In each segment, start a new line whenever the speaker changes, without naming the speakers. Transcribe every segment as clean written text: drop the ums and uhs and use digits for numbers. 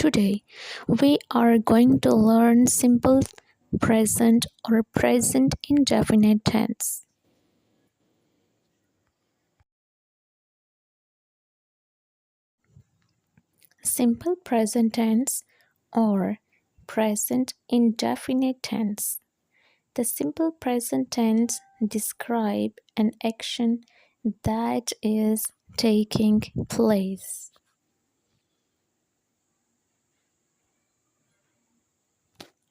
Today, we are going to learn simple present or present indefinite tense. Simple present tense or present indefinite tense. The simple present tense describe an action that is taking place.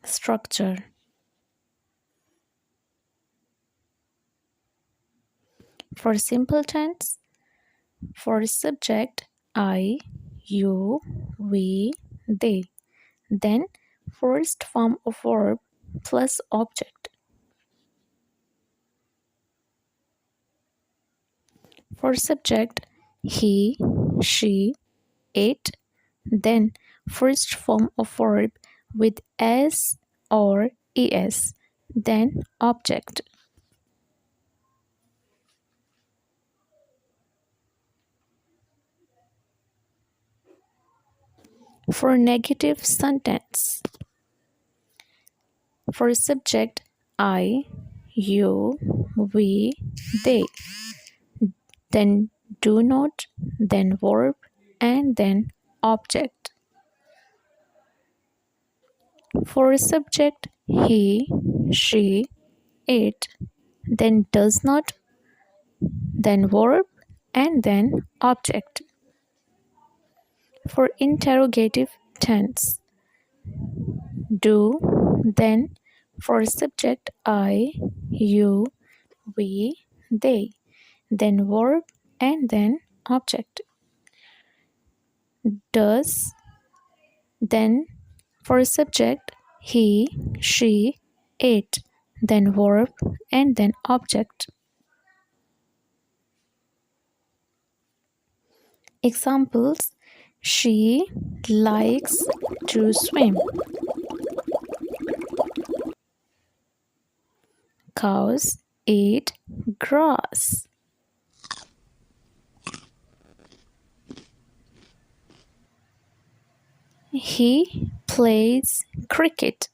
Structure. For simple tense, for subject I, you, we, they. Then first form of verb plus object. For subject he, she, it. Then first form of verb with s or es. Then object. For negative sentence. For subject I, you, we, they. Then do not, then verb, and then object. For subject he, she, it. Then does not, then verb, and then object. For interrogative tense, do, then for subject I, you, we, they. Then verb, and then object. Does, then for subject he, she, it. Then verb, and then object. Examples: she likes to swim. Cows eat grass. He plays cricket.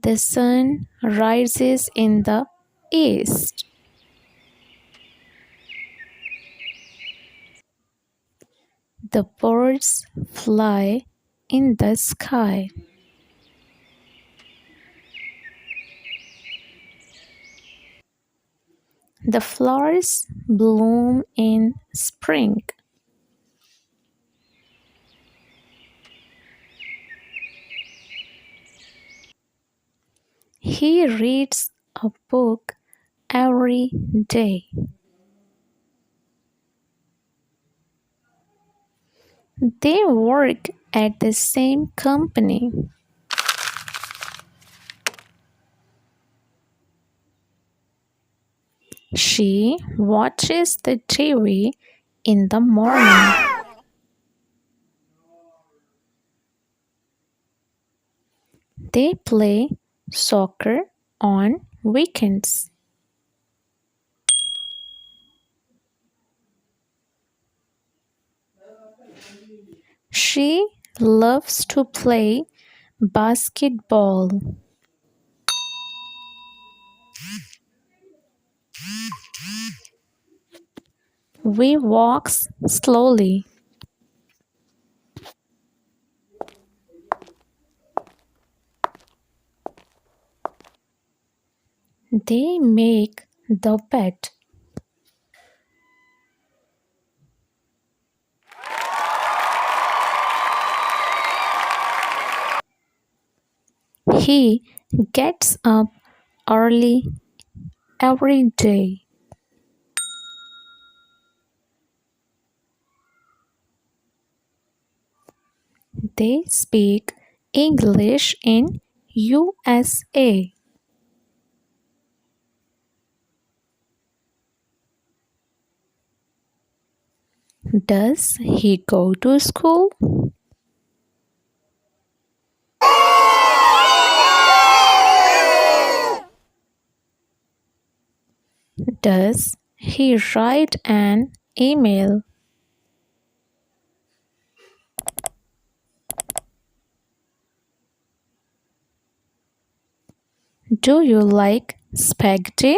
The sun rises in the east. The birds fly in the sky. The flowers bloom in spring. He reads a book every day. They work at the same company. She watches the TV in the morning. They play soccer on weekends. She loves to play basketball. We walk slowly. They make the bed. He gets up early every day. They speak English in USA. Does he go to school? Does He write an email. Do you like spaghetti?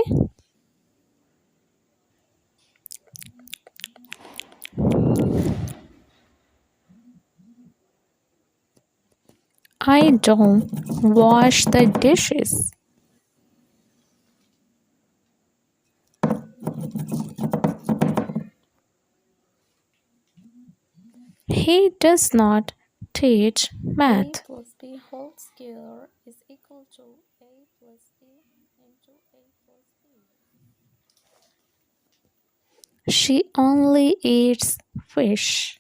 I don't wash the dishes. He does not teach math.
A plus b whole square is equal to a plus b into a plus b.
She only eats fish.